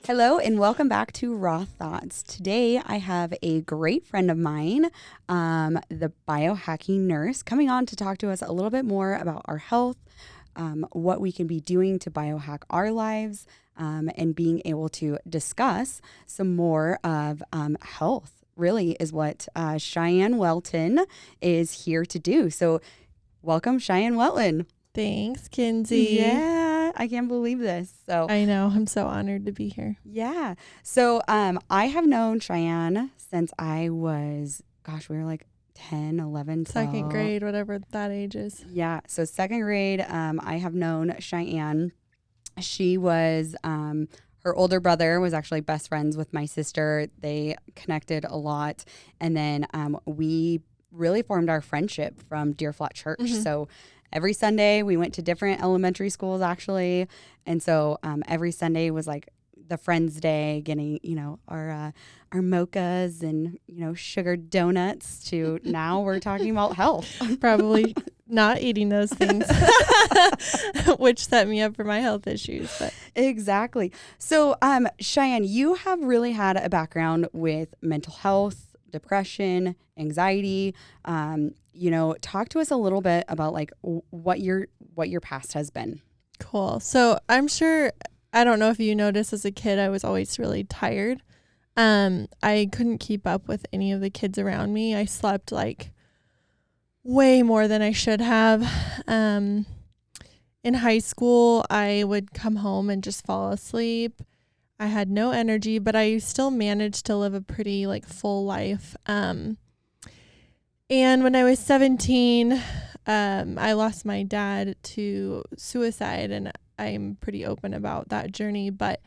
Hello and welcome back to Raw Thoughts. Today I have a great friend of mine, the Biohacking Nurse, coming on to talk to us a little bit more about our health, what we can be doing to biohack our lives, and being able to discuss some more of health. Really is what Cheyanne Welton is here to do. So welcome, Cheyanne Welton. Thanks, Kinsey. Yeah, I can't believe this. So I know. I'm so honored to be here. yeah. So I have known Cheyanne since I was, we were like 10, 11, 12. Second grade, whatever that age is. Yeah. So second grade, I have known Cheyanne. She was, her older brother was actually best friends with my sister. They connected a lot. And then we really formed our friendship from Deer Flat Church. Mm-hmm. So every Sunday we went to different elementary schools actually. And so every Sunday was like the Friends Day, getting, our mochas and, sugared donuts to now we're talking about health. Probably not eating those things, which set me up for my health issues. But Exactly. So Cheyanne, you have really had a background with mental health, depression, anxiety. Talk to us a little bit about like what your past has been. cool. So I'm sure, I don't know if you noticed as a kid, I was always really tired. I couldn't keep up with any of the kids around me. I slept like way more than I should have. In high school, I would come home and just fall asleep. I had no energy, but I still managed to live a pretty like full life. And when I was 17, I lost my dad to suicide, and I'm pretty open about that journey. But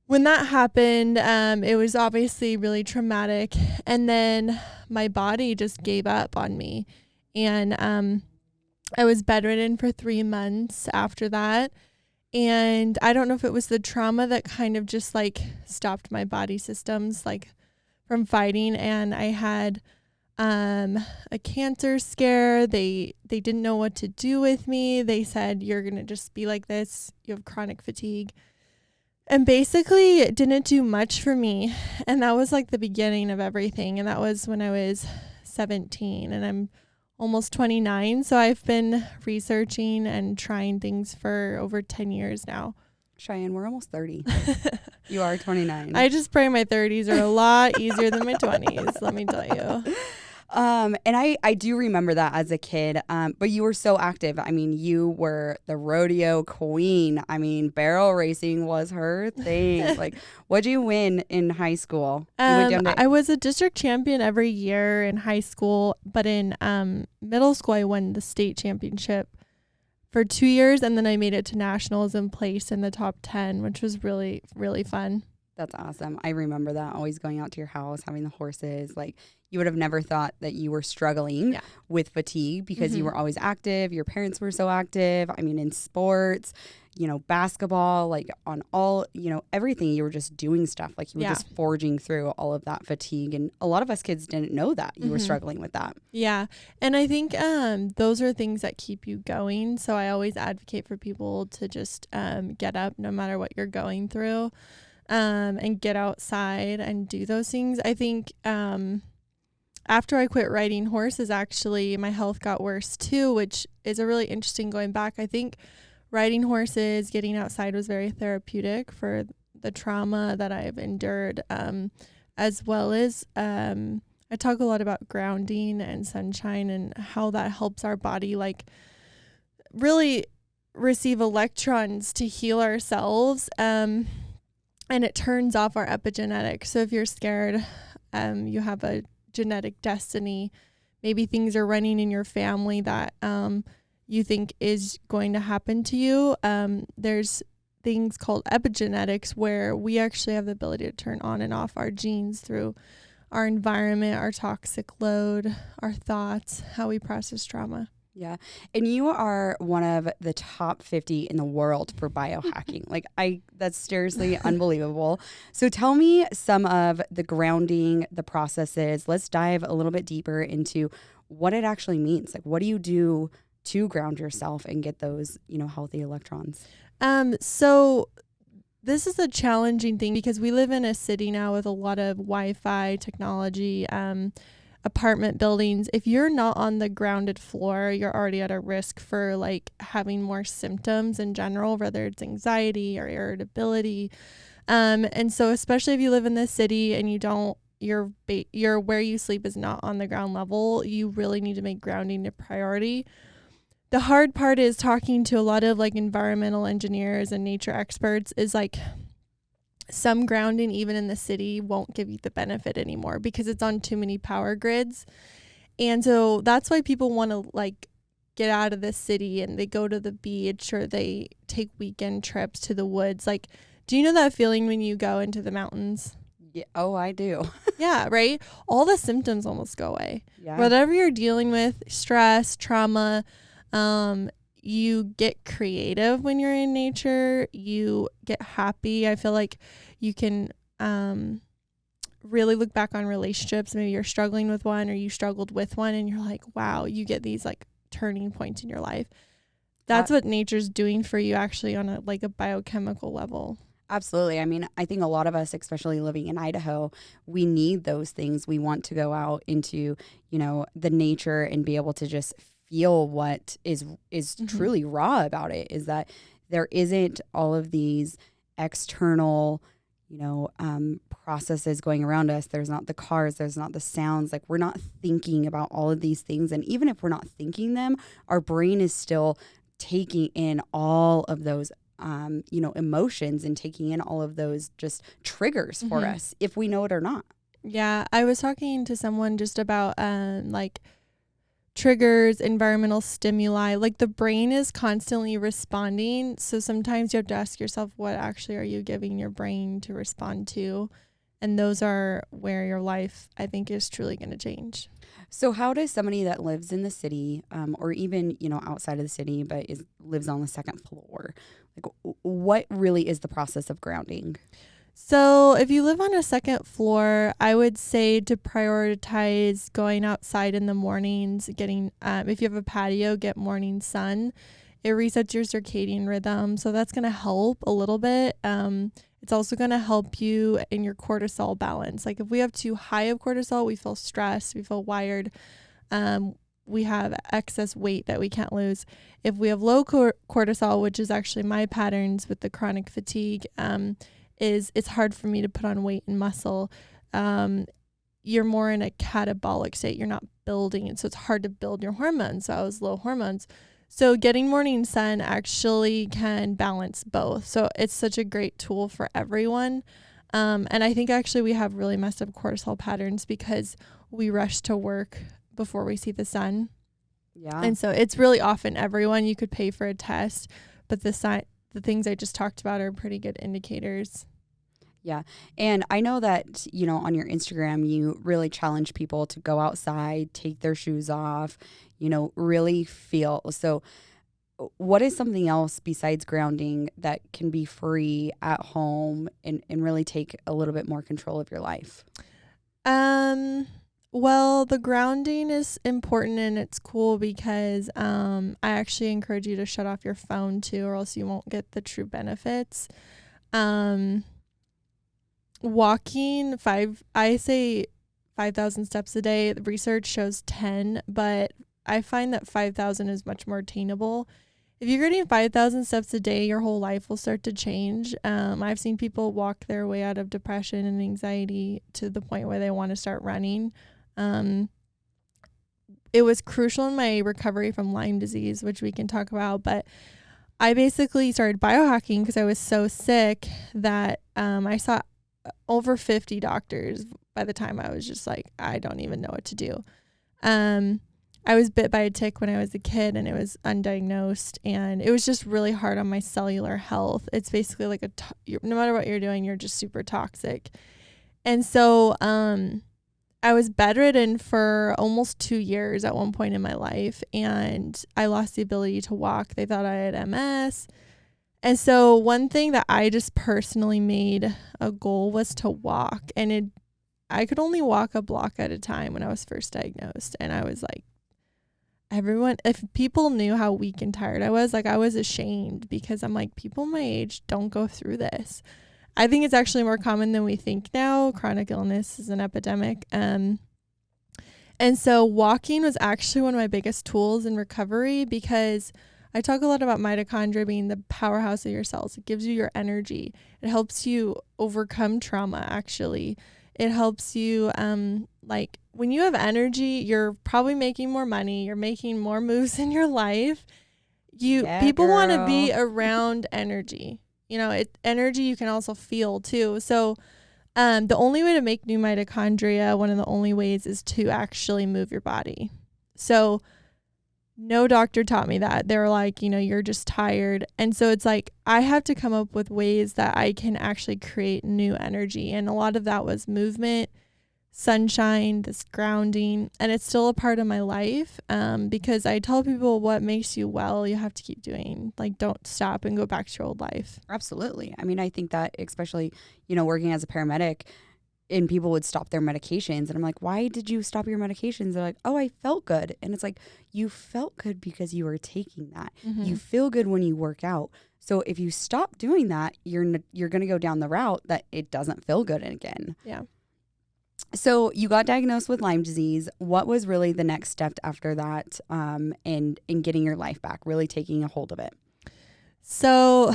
when that happened, it was obviously really traumatic. And then my body just gave up on me. And I was bedridden for 3 months after that. And I don't know if it was the trauma that kind of just like stopped my body systems like from fighting. And I had a cancer scare. They didn't know what to do with me. They said, you're going to just be like this. You have chronic fatigue. And basically it didn't do much for me. And that was like the beginning of everything. And that was when I was 17 and I'm almost 29. So I've been researching and trying things for over 10 years now. Cheyanne, we're almost 30. You are 29. I just pray my 30s are a lot easier than my 20s, let me tell you. And I do remember that as a kid, but you were so active. I mean, you were the rodeo queen. I mean, barrel racing was her thing. Like, what'd you win in high school? I was a district champion every year in high school, but in middle school, I won the state championship for 2 years, and then I made it to nationals and placed in the top 10, which was really, really fun. That's awesome. I remember that, always going out to your house, having the horses. Like, you would have never thought that you were struggling with fatigue because you were always active. Your parents were so active. I mean, in sports, basketball, like on all, everything, you were just doing stuff. Like, you were just forging through all of that fatigue. And a lot of us kids didn't know that you were struggling with that. Yeah. And I think those are things that keep you going. So I always advocate for people to just get up no matter what you're going through. And get outside and do those things. I think after I quit riding horses, actually, my health got worse too, which is a really interesting going back. I think riding horses, getting outside was very therapeutic for the trauma that I've endured, as well as I talk a lot about grounding and sunshine and how that helps our body like really receive electrons to heal ourselves. And it turns off our epigenetics. So if you're scared, you have a genetic destiny. Maybe things are running in your family that you think is going to happen to you. There's things called epigenetics where we actually have the ability to turn on and off our genes through our environment, our toxic load, our thoughts, how we process trauma. Yeah. And you are one of the top 50 in the world for biohacking. That's seriously unbelievable. So tell me some of the grounding, the processes. Let's dive a little bit deeper into what it actually means. Like, what do you do to ground yourself and get those, healthy electrons? So this is a challenging thing because we live in a city now with a lot of Wi-Fi technology, apartment buildings. If you're not on the grounded floor, you're already at a risk for like having more symptoms in general, whether it's anxiety or irritability. And so especially if you live in the city and you don't, your where you sleep is not on the ground level, you really need to make grounding a priority. The hard part is talking to a lot of like environmental engineers and nature experts is like some grounding even in the city won't give you the benefit anymore because it's on too many power grids. And so that's why people want to like get out of the city and they go to the beach or they take weekend trips to the woods. Like, do you know that feeling when you go into the mountains? Yeah. Oh, I do. Yeah, right? All the symptoms almost go away. Yeah. Whatever you're dealing with, stress, trauma, you get creative when you're in nature. You get happy. I feel like you can really look back on relationships. Maybe you're struggling with one or you struggled with one and you're like, wow, you get these like turning points in your life. That's what nature's doing for you actually on a like a biochemical level. Absolutely. I mean, I think a lot of us, especially living in Idaho, we need those things. We want to go out into, you know, the nature and be able to just feel what is truly raw about it, is that there isn't all of these external, you know, processes going around us. There's not the cars, there's not the sounds. Like, we're not thinking about all of these things. And even if we're not thinking them, our brain is still taking in all of those you know, emotions and taking in all of those just triggers for us, if we know it or not. Yeah. I was talking to someone just about like triggers, environmental stimuli. Like the brain is constantly responding. So sometimes you have to ask yourself, what actually are you giving your brain to respond to? And those are where your life, I think, is truly going to change. So how does somebody that lives in the city, or even, you know, outside of the city, but lives on the second floor, like, what really is the process of grounding? So if you live on a second floor, I would say to prioritize going outside in the mornings, getting, if you have a patio, get morning sun. It resets your circadian rhythm. So that's going to help a little bit. It's also going to help you in your cortisol balance. Like if we have too high of cortisol, we feel stressed, we feel wired. We have excess weight that we can't lose. If we have low cortisol, which is actually my patterns with the chronic fatigue, it's hard for me to put on weight and muscle. You're more in a catabolic state. You're not building. And so it's hard to build your hormones. So I was low hormones. So getting morning sun actually can balance both. So it's such a great tool for everyone. And I think actually we have really messed up cortisol patterns because we rush to work before we see the sun. Yeah. And so it's really often everyone. You could pay for a test, but the things I just talked about are pretty good indicators. Yeah. And I know that, you know, on your Instagram, you really challenge people to go outside, take their shoes off, you know, really feel. So what is something else besides grounding that can be free at home and really take a little bit more control of your life? Well, the grounding is important and it's cool because I actually encourage you to shut off your phone too, or else you won't get the true benefits. Walking I say 5,000 steps a day. The research shows 10, but I find that 5,000 is much more attainable. If you're getting 5,000 steps a day, your whole life will start to change. I've seen people walk their way out of depression and anxiety to the point where they want to start running. It was crucial in my recovery from Lyme disease, which we can talk about, but I basically started biohacking because I was so sick that I saw over 50 doctors by the time I was just like, I don't even know what to do. I was bit by a tick when I was a kid and it was undiagnosed and it was just really hard on my cellular health. It's basically like no matter what you're doing, you're just super toxic. And so I was bedridden for almost 2 years at one point in my life and I lost the ability to walk. They thought I had MS. And so one thing that I just personally made a goal was to walk. And I could only walk a block at a time when I was first diagnosed. And I was like, if people knew how weak and tired I was, like I was ashamed because I'm like, people my age don't go through this. I think it's actually more common than we think now. Chronic illness is an epidemic. And so walking was actually one of my biggest tools in recovery because I talk a lot about mitochondria being the powerhouse of your cells. It gives you your energy. It helps you overcome trauma, actually. It helps you, like when you have energy, you're probably making more money. You're making more moves in your life. People want to be around energy. You know, energy you can also feel too. So the only way to make new mitochondria, one of the only ways, is to actually move your body. So no doctor taught me that. They were like, you know, you're just tired. And so it's like, I have to come up with ways that I can actually create new energy. And a lot of that was movement, sunshine, this grounding. And it's still a part of my life because I tell people what makes you well, you have to keep doing. Like, don't stop and go back to your old life. Absolutely. I mean, I think that especially, you know, working as a paramedic, and people would stop their medications. And I'm like, why did you stop your medications? They're like, oh, I felt good. And it's like, you felt good because you were taking that. Mm-hmm. You feel good when you work out. So if you stop doing that, you're going to go down the route that it doesn't feel good again. Yeah. So you got diagnosed with Lyme disease. What was really the next step after that in getting your life back, really taking a hold of it? So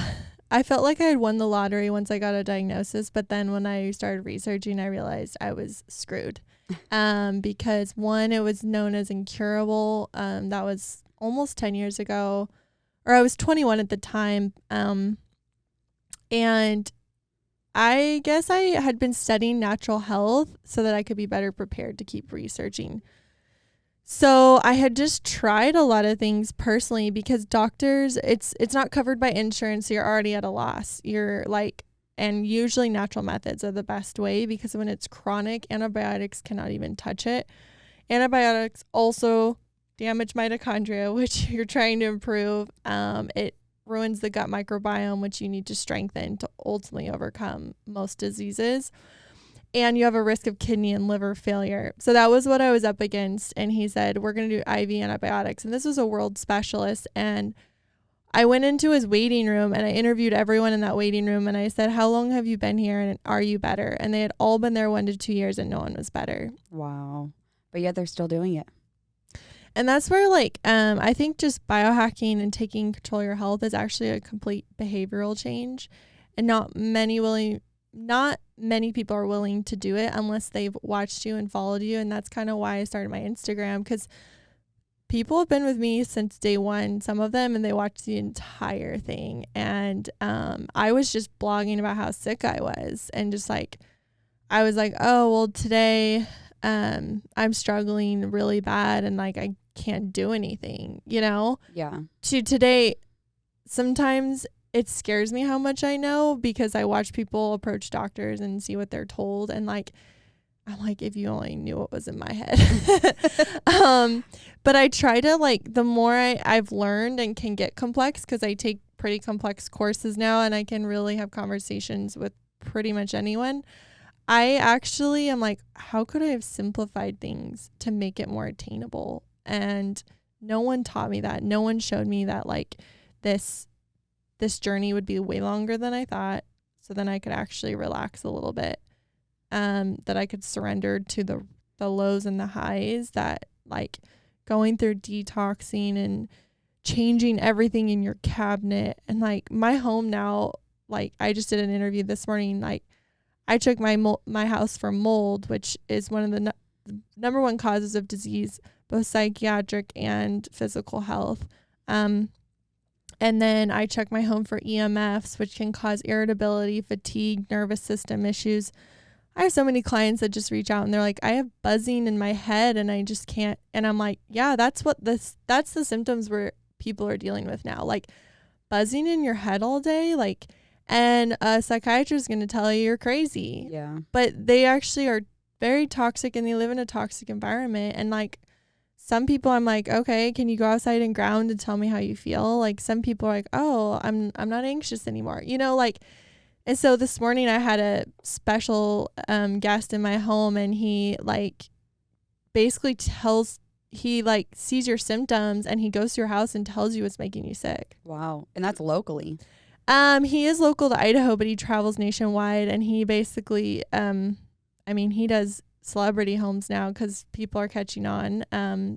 I felt like I had won the lottery once I got a diagnosis, but then when I started researching, I realized I was screwed because one, it was known as incurable. That was almost 10 years ago, or I was 21 at the time. And I guess I had been studying natural health so that I could be better prepared to keep researching. So I had just tried a lot of things personally because doctors, it's not covered by insurance. So you're already at a loss. You're like, and usually natural methods are the best way because when it's chronic, antibiotics cannot even touch it. Antibiotics also damage mitochondria, which you're trying to improve. It ruins the gut microbiome, which you need to strengthen to ultimately overcome most diseases. And you have a risk of kidney and liver failure. So that was what I was up against. And he said, we're going to do IV antibiotics. And this was a world specialist. And I went into his waiting room and I interviewed everyone in that waiting room. And I said, how long have you been here? And are you better? And they had all been there 1 to 2 years and no one was better. Wow. But yet they're still doing it. And that's where I think just biohacking and taking control of your health is actually a complete behavioral change. And not many people are willing to do it unless they've watched you and followed you. And that's kind of why I started my Instagram, because people have been with me since day one, some of them, and they watched the entire thing. And I was just blogging about how sick I was. And just like, I was like, oh, well, today I'm struggling really bad and like I can't do anything, you know? Yeah. To today, sometimes it scares me how much I know because I watch people approach doctors and see what they're told. And like, I'm like, if you only knew what was in my head. But I try to the more I've learned and can get complex, because I take pretty complex courses now and I can really have conversations with pretty much anyone. I actually am like, how could I have simplified things to make it more attainable? And no one taught me that. No one showed me that this journey would be way longer than I thought. So then I could actually relax a little bit. That I could surrender to the lows and the highs, that going through detoxing and changing everything in your cabinet. And my home now, I just did an interview this morning. I took my house for mold, which is one of the number one causes of disease, both psychiatric and physical health. And then I check my home for EMFs, which can cause irritability, fatigue, nervous system issues. I have so many clients that just reach out and they're like, I have buzzing in my head and I just can't. And I'm like, yeah, that's the symptoms where people are dealing with now. Buzzing in your head all day, and a psychiatrist is going to tell you you're crazy. Yeah. But they actually are very toxic and they live in a toxic environment. And some people I'm like, okay, can you go outside and ground and tell me how you feel? Some people are like, oh, I'm not anxious anymore. And so this morning I had a special guest in my home, and he basically tells he like sees your symptoms and he goes to your house and tells you what's making you sick. Wow. And that's locally. He is local to Idaho, but he travels nationwide, and he basically, he does celebrity homes now because people are catching on.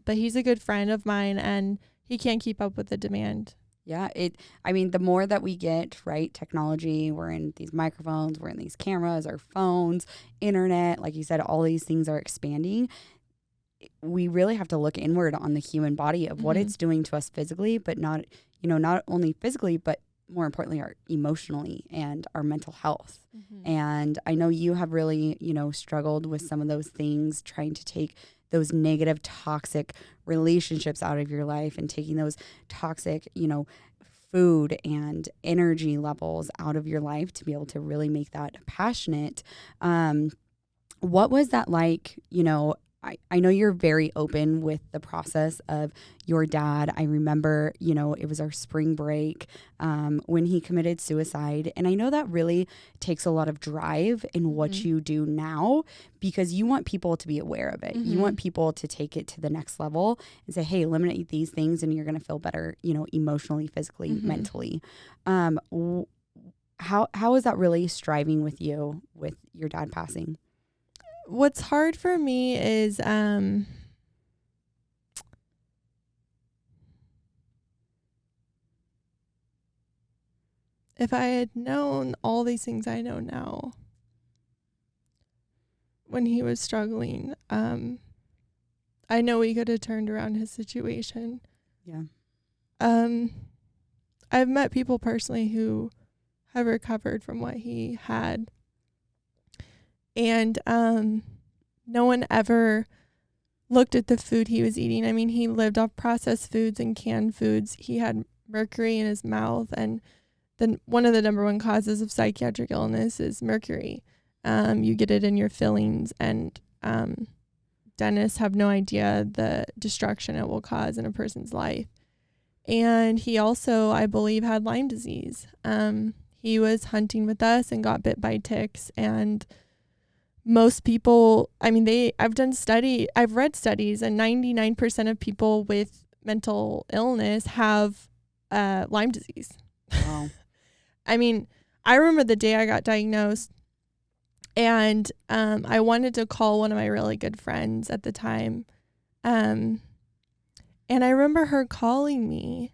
But he's a good friend of mine, and he can't keep up with the demand. Yeah. The more that we get, right, technology, we're in these microphones, we're in these cameras, our phones, internet, like you said, all these things are expanding. We really have to look inward on the human body of what it's doing to us physically, but not only physically, but more importantly, our emotionally and our mental health. And I know you have really, struggled with some of those things, trying to take those negative, toxic relationships out of your life and taking those toxic, food and energy levels out of your life to be able to really make that passionate. What was that like? I know you're very open with the process of your dad. I remember, it was our spring break when he committed suicide. And I know that really takes a lot of drive in what you do now, because you want people to be aware of it. You want people to take it to the next level and say, hey, eliminate these things and you're going to feel better, emotionally, physically, mentally. How is that really striving with you with your dad passing? What's hard for me is if I had known all these things I know now when he was struggling, I know we could have turned around his situation. Yeah. I've met people personally who have recovered from what he had. And no one ever looked at the food he was eating. I mean, he lived off processed foods and canned foods. He had mercury in his mouth, and then one of the number one causes of psychiatric illness is mercury. You get it in your fillings, and dentists have no idea the destruction it will cause in a person's life. And he also, I believe, had Lyme disease. He was hunting with us and got bit by ticks, and most people, I've read studies, and 99% of people with mental illness have Lyme disease. Wow. I remember the day I got diagnosed, and I wanted to call one of my really good friends at the time. And I remember her calling me,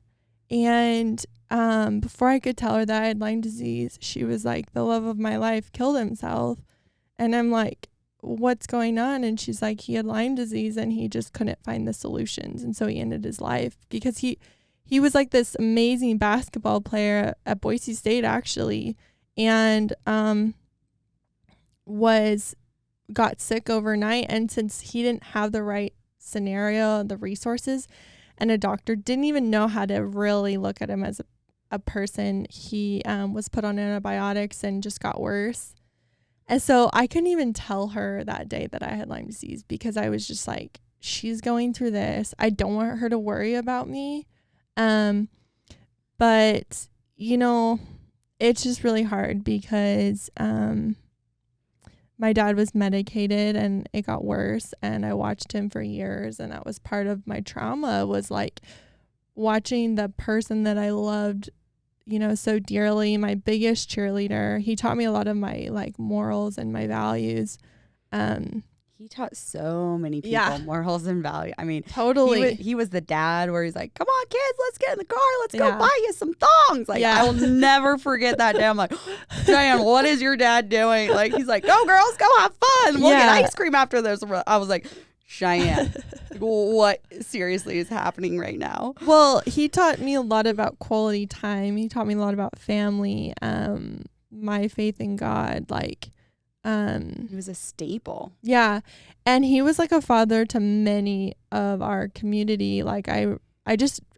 and before I could tell her that I had Lyme disease, she was like, the love of my life killed himself. And I'm like, what's going on? And she's like, he had Lyme disease and he just couldn't find the solutions. And so he ended his life, because he was like this amazing basketball player at Boise State, actually. And got sick overnight. And since he didn't have the right scenario, the resources, and a doctor didn't even know how to really look at him as a person, he was put on antibiotics and just got worse. And so I couldn't even tell her that day that I had Lyme disease, because I was just like, she's going through this. I don't want her to worry about me. But, it's just really hard, because my dad was medicated and it got worse, and I watched him for years. And that was part of my trauma, was like watching the person that I loved, so dearly, my biggest cheerleader. He taught me a lot of my morals and my values. He taught so many people morals and value. Totally. He was the dad where he's like, come on, kids, let's get in the car. Let's go buy you some thongs. I will never forget that day. I'm like, Cheyanne, what is your dad doing? He's like, go girls, go have fun. We'll get ice cream after this. I was like, Cheyanne, what seriously is happening right now? Well, he taught me a lot about quality time. He taught me a lot about family, my faith in God. He was a staple. Yeah. And he was like a father to many of our community. I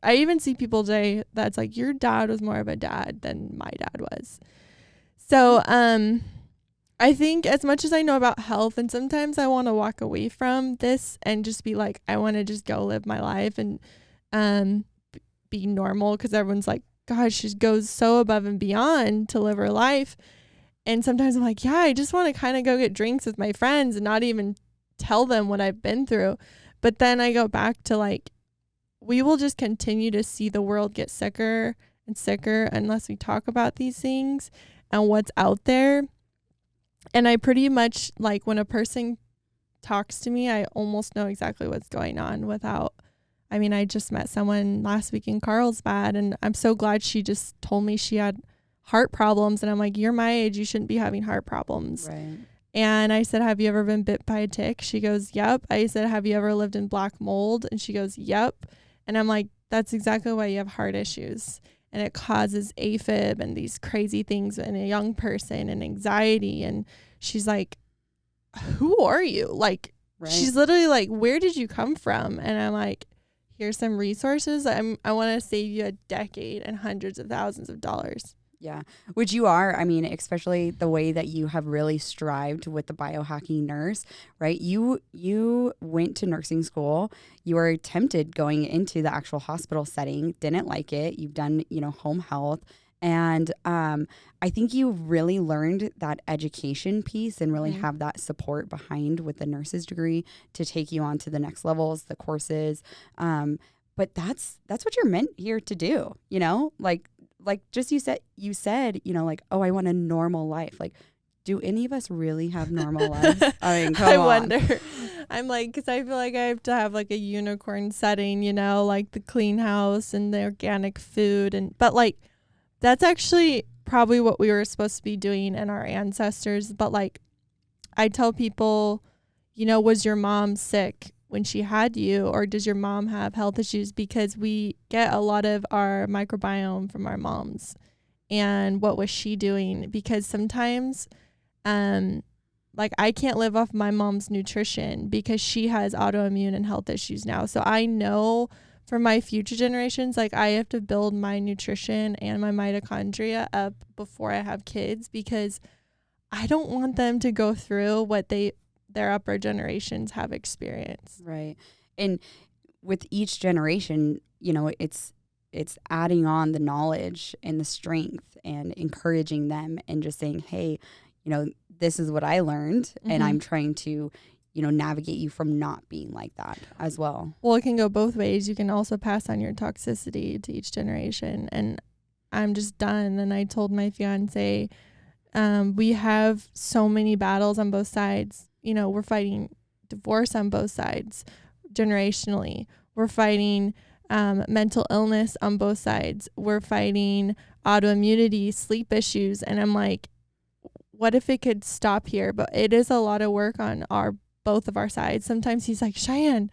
even see people today that's like, your dad was more of a dad than my dad was. So, I think as much as I know about health, and sometimes I want to walk away from this and just be like, I want to just go live my life and be normal, because everyone's like, gosh, she goes so above and beyond to live her life. And sometimes I'm like, yeah, I just want to kind of go get drinks with my friends and not even tell them what I've been through. But then I go back to like, we will just continue to see the world get sicker and sicker unless we talk about these things and what's out there. And I pretty much, like, when a person talks to me, I almost know exactly what's going on without, I mean, I just met someone last week in Carlsbad, and I'm so glad she just told me she had heart problems. And I'm like, you're my age, you shouldn't be having heart problems. Right. And I said, have you ever been bit by a tick? She goes, yep. I said, have you ever lived in black mold? And she goes, yep. And I'm like, that's exactly why you have heart issues. And it causes AFib and these crazy things in a young person and anxiety. And she's like, who are you? Like, Right. She's literally like, where did you come from? And I'm like, here's some resources. I want to save you a decade and hundreds of thousands of dollars. Yeah, which you are. I mean, especially the way that you have really strived with the biohacking nurse, right? You went to nursing school. You were tempted going into the actual hospital setting, didn't like it. You've done, home health. And I think you really learned that education piece and really have that support behind with the nurse's degree to take you on to the next levels, the courses. But that's what you're meant here to do, like just you said, like, oh, I want a normal life. Like, do any of us really have normal lives? I mean, come on. Wonder. I'm like, because I feel like I have to have like a unicorn setting, like the clean house and the organic food. But like, that's actually probably what we were supposed to be doing in our ancestors. But like, I tell people, was your mom sick when she had you, or does your mom have health issues? Because we get a lot of our microbiome from our moms. And what was she doing? Because sometimes, like, I can't live off my mom's nutrition because she has autoimmune and health issues now. So I know for my future generations, like, I have to build my nutrition and my mitochondria up before I have kids, because I don't want them to go through what their upper generations have experienced. Right. And with each generation, it's adding on the knowledge and the strength and encouraging them and just saying, hey, this is what I learned, and I'm trying to, navigate you from not being like that as well. Well, it can go both ways. You can also pass on your toxicity to each generation. And I'm just done. And I told my fiance, we have so many battles on both sides. We're fighting divorce on both sides generationally. We're fighting mental illness on both sides. We're fighting autoimmunity, sleep issues. And I'm like, what if it could stop here? But it is a lot of work on both of our sides. Sometimes he's like, Cheyanne,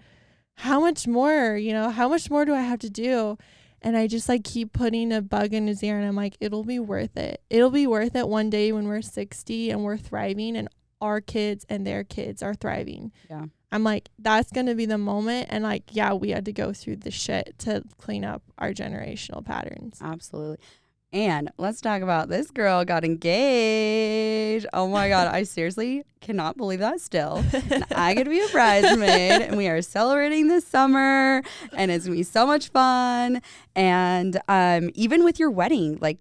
how much more? How much more do I have to do? And I just like keep putting a bug in his ear, and I'm like, it'll be worth it. It'll be worth it one day when we're 60 and we're thriving and our kids and their kids are thriving. Yeah. I'm like, that's going to be the moment. And like, yeah, we had to go through the shit to clean up our generational patterns. Absolutely. And let's talk about this girl got engaged. Oh my God. I seriously cannot believe that still. And I get to be a bridesmaid, and we are celebrating this summer, and it's going to be so much fun. And even with your wedding, like,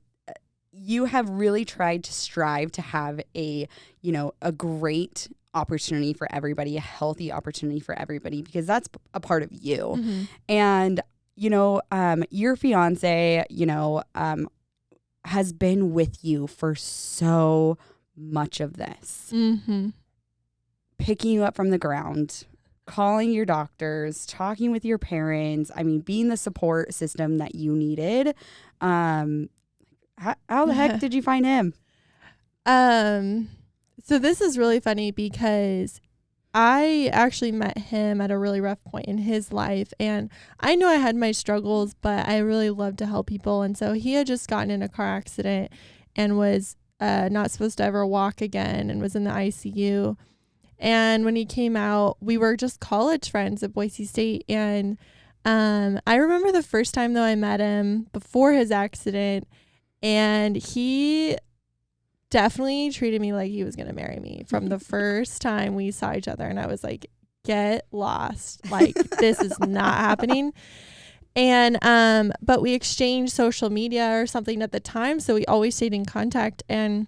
you have really tried to strive to have a great opportunity for everybody, a healthy opportunity for everybody, because that's a part of you. And, your fiance, has been with you for so much of this. Picking you up from the ground, calling your doctors, talking with your parents. I mean, being the support system that you needed. How the heck did you find him? So this is really funny because I actually met him at a really rough point in his life, and I knew I had my struggles, but I really love to help people. And so he had just gotten in a car accident and was not supposed to ever walk again and was in the ICU. And when he came out, we were just college friends at Boise State. And I remember the first time, though, I met him before his accident, and he definitely treated me like he was going to marry me from the first time we saw each other. And I was like, get lost. Like, this is not happening. And, but we exchanged social media or something at the time. So we always stayed in contact. And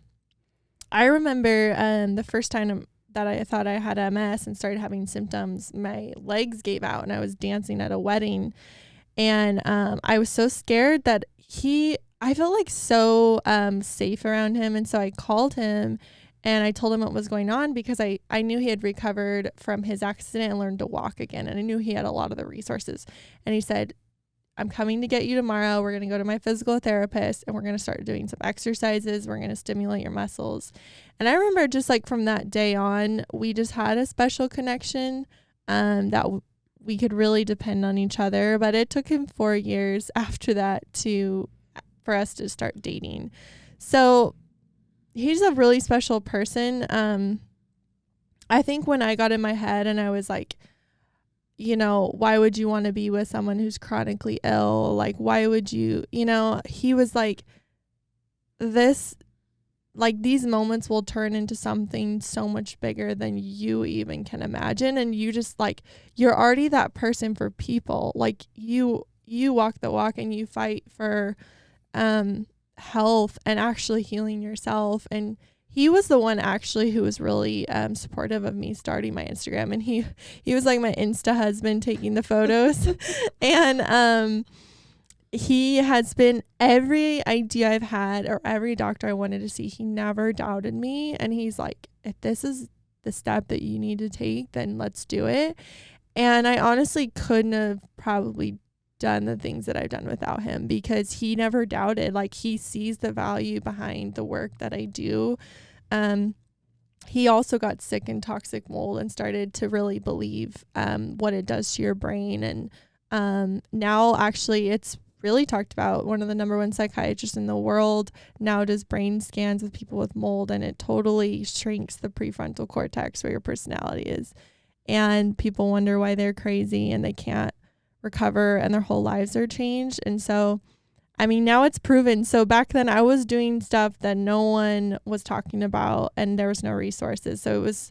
I remember, the first time that I thought I had MS and started having symptoms, my legs gave out and I was dancing at a wedding. And I was so scared that I felt like so safe around him. And so I called him and I told him what was going on because I knew he had recovered from his accident and learned to walk again. And I knew he had a lot of the resources. And he said, I'm coming to get you tomorrow. We're going to go to my physical therapist and we're going to start doing some exercises. We're going to stimulate your muscles. And I remember just like from that day on, we just had a special connection that we could really depend on each other. But it took him 4 years after that for us to start dating. So he's a really special person. I think when I got in my head and I was like, why would you want to be with someone who's chronically ill? Like, why would you, he was like, these moments will turn into something so much bigger than you even can imagine. And you just like, you're already that person for people. Like you walk the walk and you fight for, health and actually healing yourself. And he was the one actually who was really supportive of me starting my Instagram. And he was like my Insta husband taking the photos. And he has been every idea I've had or every doctor I wanted to see. He never doubted me. And he's like, if this is the step that you need to take, then let's do it. And I honestly couldn't have probably done the things that I've done without him because he never doubted. Like he sees the value behind the work that I do. He also got sick in toxic mold and started to really believe what it does to your brain. And now actually it's really talked about. One of the number one psychiatrists in the world now does brain scans with people with mold, and it totally shrinks the prefrontal cortex where your personality is. And people wonder why they're crazy and they can't recover and their whole lives are changed. And so now it's proven. So back then I was doing stuff that no one was talking about and there was no resources. So it was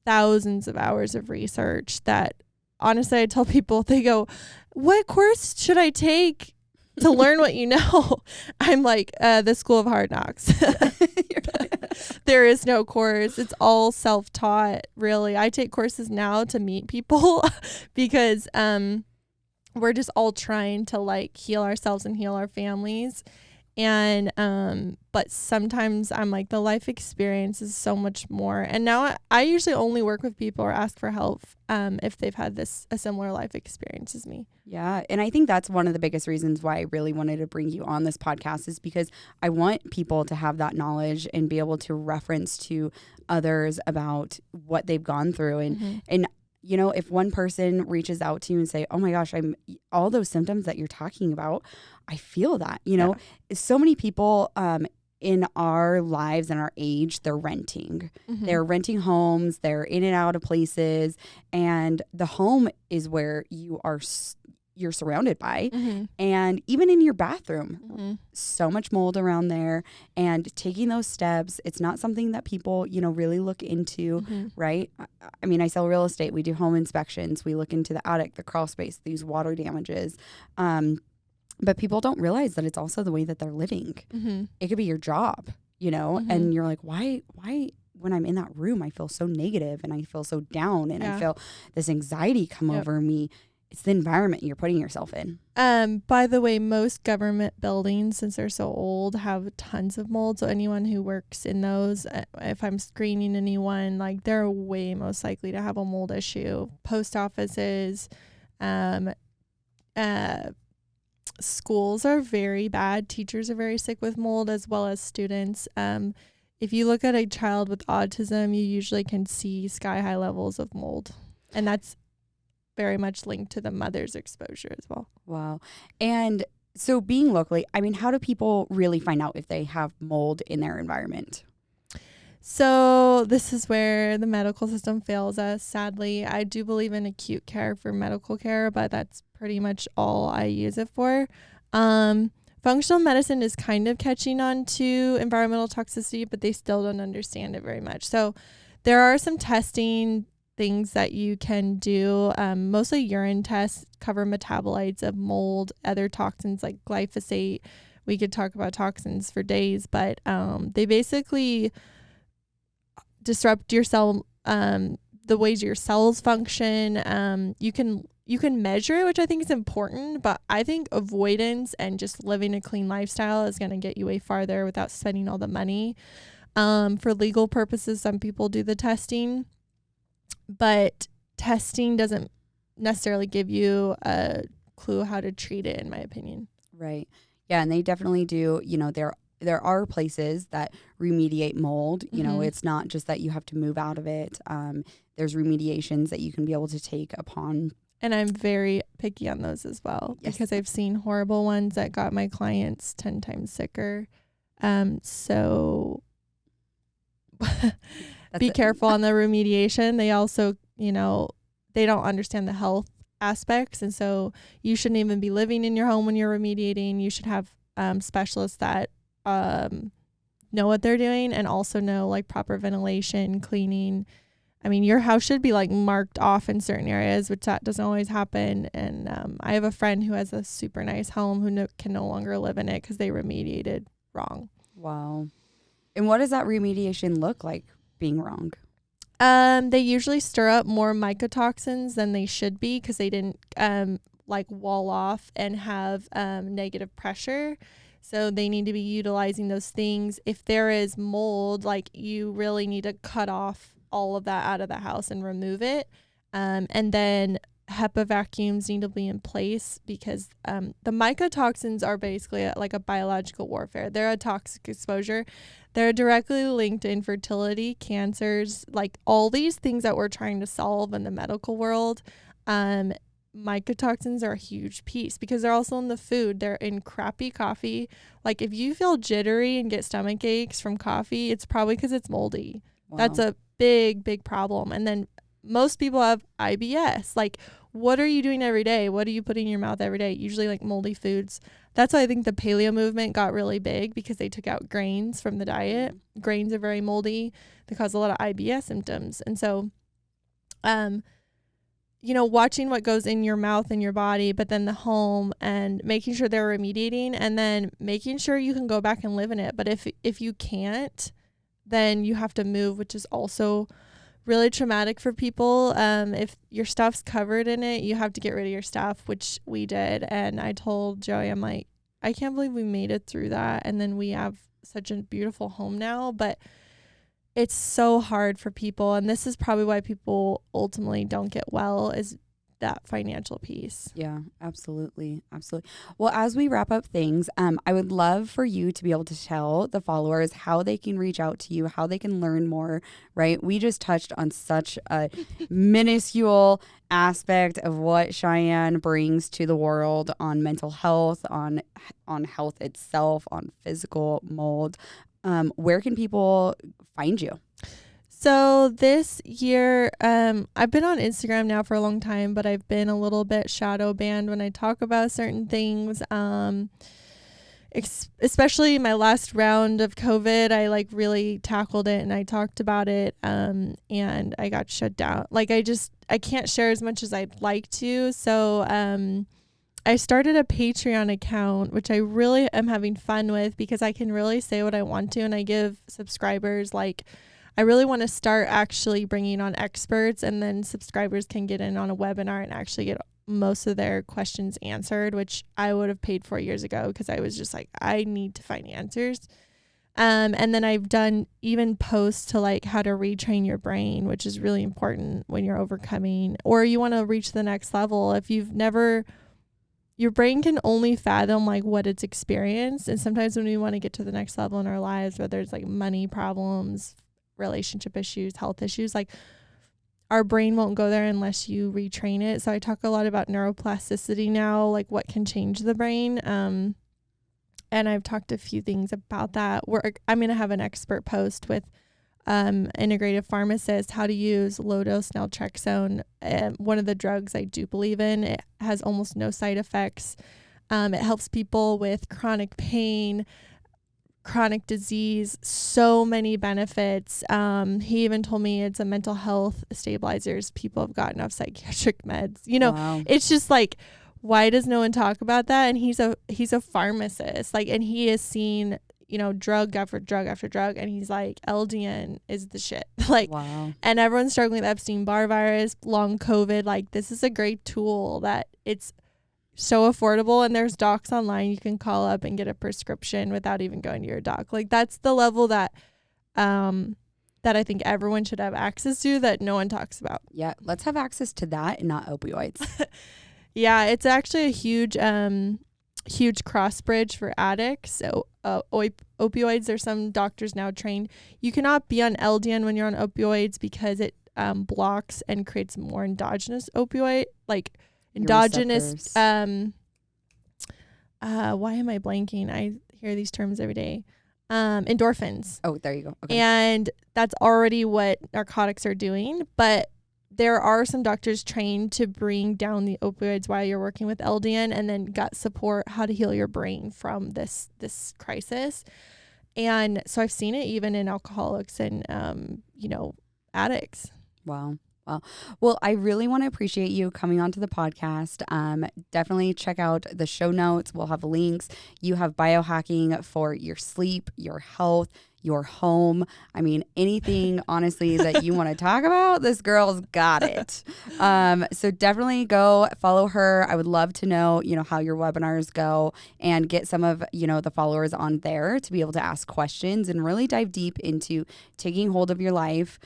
thousands of hours of research that honestly I tell people, they go, what course should I take to learn what you know? I'm like, the School of Hard Knocks. There is no course. It's all self-taught, really. I take courses now to meet people because we're just all trying to like heal ourselves and heal our families. And but sometimes I'm like, the life experience is so much more. And now I usually only work with people or ask for help if they've had a similar life experience as me. Yeah. And I think that's one of the biggest reasons why I really wanted to bring you on this podcast, is because I want people to have that knowledge and be able to reference to others about what they've gone through. And if one person reaches out to you and say, oh my gosh, all those symptoms that you're talking about, I feel that, so many people in our lives and our age, they're renting. Mm-hmm. They're renting homes. They're in and out of places. And the home is where you're surrounded by. Mm-hmm. And even in your bathroom, mm-hmm. so much mold around there. And taking those steps, it's not something that people, really look into, mm-hmm. right? I sell real estate. We do home inspections. We look into the attic, the crawl space, these water damages. But people don't realize that it's also the way that they're living. Mm-hmm. It could be your job, mm-hmm. and you're like, why when I'm in that room, I feel so negative and I feel so down and I feel this anxiety come over me. It's the environment you're putting yourself in. By the way, most government buildings, since they're so old, have tons of mold. So anyone who works in those, if I'm screening anyone, like they're way most likely to have a mold issue. Post offices, schools are very bad. Teachers are very sick with mold, as well as students. If you look at a child with autism, you usually can see sky-high levels of mold. And that's very much linked to the mother's exposure as well. Wow. And so being locally, how do people really find out if they have mold in their environment? So this is where the medical system fails us, sadly. I do believe in acute care for medical care, but that's pretty much all I use it for. Functional medicine is kind of catching on to environmental toxicity, but they still don't understand it very much. So there are some testing things that you can do. Mostly urine tests cover metabolites of mold, other toxins like glyphosate. We could talk about toxins for days, but they basically disrupt your cell, the ways your cells function. You can measure it, which I think is important, but I think avoidance and just living a clean lifestyle is going to get you way farther without spending all the money. For legal purposes, some people do the testing, but testing doesn't necessarily give you a clue how to treat it, in my opinion. Right. Yeah, and they definitely do. There are places that remediate mold. It's not just that you have to move out of it. There's remediations that you can be able to take upon. And I'm very picky on those as well, because I've seen horrible ones that got my clients 10 times sicker. So be careful on the remediation. They also, they don't understand the health aspects. And so you shouldn't even be living in your home when you're remediating. You should have specialists that know what they're doing and also know like proper ventilation, cleaning. I mean, your house should be like marked off in certain areas, which that doesn't always happen. And I have a friend who has a super nice home who can no longer live in it because they remediated wrong. Wow. And what does that remediation look like being wrong? They usually stir up more mycotoxins than they should be because they didn't wall off and have negative pressure. So they need to be utilizing those things. If there is mold, like you really need to cut off all of that out of the house and remove it. And then HEPA vacuums need to be in place because the mycotoxins are basically like a biological warfare. They're a toxic exposure. They're directly linked to infertility, cancers, like all these things that we're trying to solve in the medical world. Mycotoxins are a huge piece because they're also in the food. They're in crappy coffee. Like if you feel jittery and get stomach aches from coffee, it's probably because it's moldy. Wow. That's a big problem. And then most people have IBS. Like, what are you doing every day? What are you putting in your mouth every day? Usually like moldy foods. That's why I think the paleo movement got really big because they took out grains from the diet. Grains are very moldy. They cause a lot of IBS symptoms. And so, watching what goes in your mouth and your body, but then the home and making sure they're remediating and then making sure you can go back and live in it. But if you can't, then you have to move, which is also really traumatic for people. If your stuff's covered in it, you have to get rid of your stuff, which we did. And I told Joey, I'm like, I can't believe we made it through that. And then we have such a beautiful home now, but it's so hard for people. And this is probably why people ultimately don't get well, is that financial piece. Yeah, absolutely. Well, as we wrap up things, I would love for you to be able to tell the followers how they can reach out to you, how they can learn more, right? We just touched on such a minuscule aspect of what Cheyanne brings to the world on mental health, on health itself, on physical mold. Where can people find you? So this year, I've been on Instagram now for a long time, but I've been a little bit shadow banned when I talk about certain things. Especially my last round of COVID, I really tackled it and I talked about it. And I got shut down. I can't share as much as I'd like to. So, I started a Patreon account, which I really am having fun with because I can really say what I want to. And I give subscribers I really want to start actually bringing on experts, and then subscribers can get in on a webinar and actually get most of their questions answered, which I would have paid for years ago because I was just like, I need to find answers. And then I've done even posts to how to retrain your brain, which is really important when you're overcoming or you want to reach the next level. If you've never, your brain can only fathom what it's experienced. And sometimes when we want to get to the next level in our lives, whether it's money problems, relationship issues, health issues, our brain won't go there unless you retrain it. So I talk a lot about neuroplasticity now, what can change the brain. And I've talked a few things about that. I'm going to have an expert post with integrative pharmacist, how to use low-dose naltrexone, one of the drugs I do believe in. It has almost no side effects. It helps people with chronic pain, chronic disease, so many benefits. He even told me it's a mental health stabilizers. People have gotten off psychiatric meds. Wow. It's just why does no one talk about that? And he's a pharmacist, and he has seen, drug after drug after drug. And he's like, LDN is the shit. Like, wow. And everyone's struggling with Epstein-Barr virus, long COVID. Like, this is a great tool that it's so affordable. And there's docs online you can call up and get a prescription without even going to your doc. Like, that's the level that I think everyone should have access to that no one talks about. Yeah, let's have access to that and not opioids. Yeah, it's actually a huge cross bridge for addicts. So opioids, there's some doctors now trained. You cannot be on LDN when you're on opioids because it blocks and creates more endogenous opioid, like endogenous. Why am I blanking? I hear these terms every day. Endorphins. Oh, there you go. Okay. And that's already what narcotics are doing. But there are some doctors trained to bring down the opioids while you're working with LDN, and then gut support, how to heal your brain from this crisis. And so I've seen it even in alcoholics and, addicts. Wow. Well, I really want to appreciate you coming onto the podcast. Definitely check out the show notes. We'll have links. You have biohacking for your sleep, your health, your home. I mean, anything, honestly, that you want to talk about, this girl's got it. So definitely go follow her. I would love to know, how your webinars go and get some of, the followers on there to be able to ask questions and really dive deep into taking hold of your life,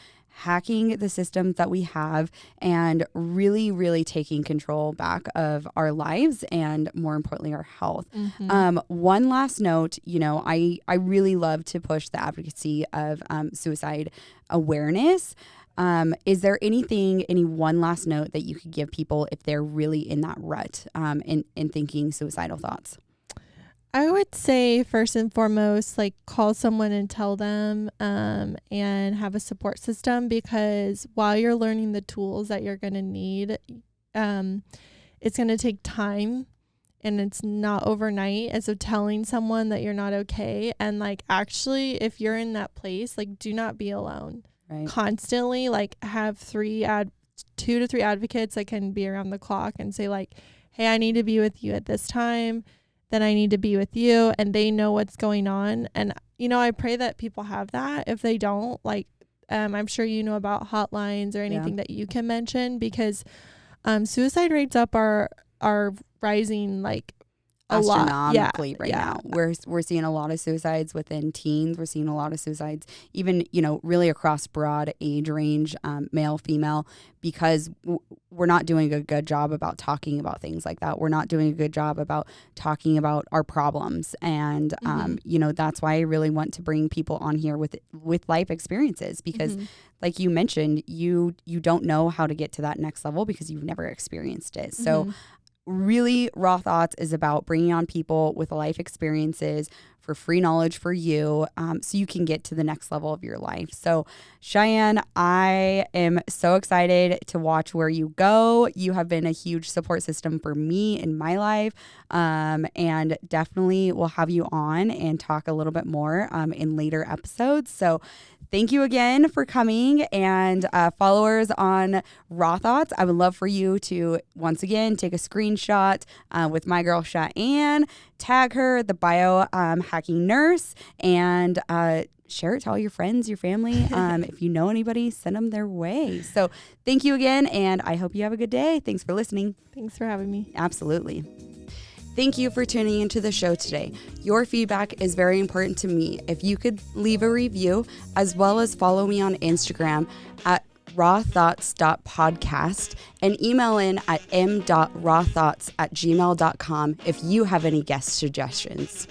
hacking the systems that we have, and really, really taking control back of our lives and, more importantly, our health. Mm-hmm. One last note, I really love to push the advocacy of suicide awareness. Is there any one last note that you could give people if they're really in that rut in thinking suicidal thoughts? I would say first and foremost, like, call someone and tell them, and have a support system, because while you're learning the tools that you're going to need, it's going to take time and it's not overnight. And so telling someone that you're not okay, and like, actually, if you're in that place, like, do not be alone. Right. Constantly, like, have 2 to 3 advocates that can be around the clock and say, like, hey, I need to be with you at this time. Then I need to be with you, and they know what's going on. And, I pray that people have that. If they don't, like, I'm sure you know about hotlines or anything that you can mention, because suicide rates are rising, like, astronomically right now. We're seeing a lot of suicides within teens. We're seeing a lot of suicides even, really across broad age range, male, female, because we're not doing a good job about talking about things like that. We're not doing a good job about talking about our problems. And, that's why I really want to bring people on here with life experiences, because like you mentioned, you don't know how to get to that next level because you've never experienced it. So really, Raw Thoughts is about bringing on people with life experiences for free knowledge for you, so you can get to the next level of your life. So, Cheyanne, I am so excited to watch where you go. You have been a huge support system for me in my life, and definitely will have you on and talk a little bit more in later episodes. So, thank you again for coming, and followers on Raw Thoughts, I would love for you to, once again, take a screenshot with my girl Cheyanne, tag her, the Biohacking Nurse, and share it to all your friends, your family. If you know anybody, send them their way. So thank you again, and I hope you have a good day. Thanks for listening. Thanks for having me. Absolutely. Thank you for tuning into the show today. Your feedback is very important to me. If you could leave a review, as well as follow me on Instagram at rawthoughts.podcast, and email in at m.rawthoughts@gmail.com if you have any guest suggestions.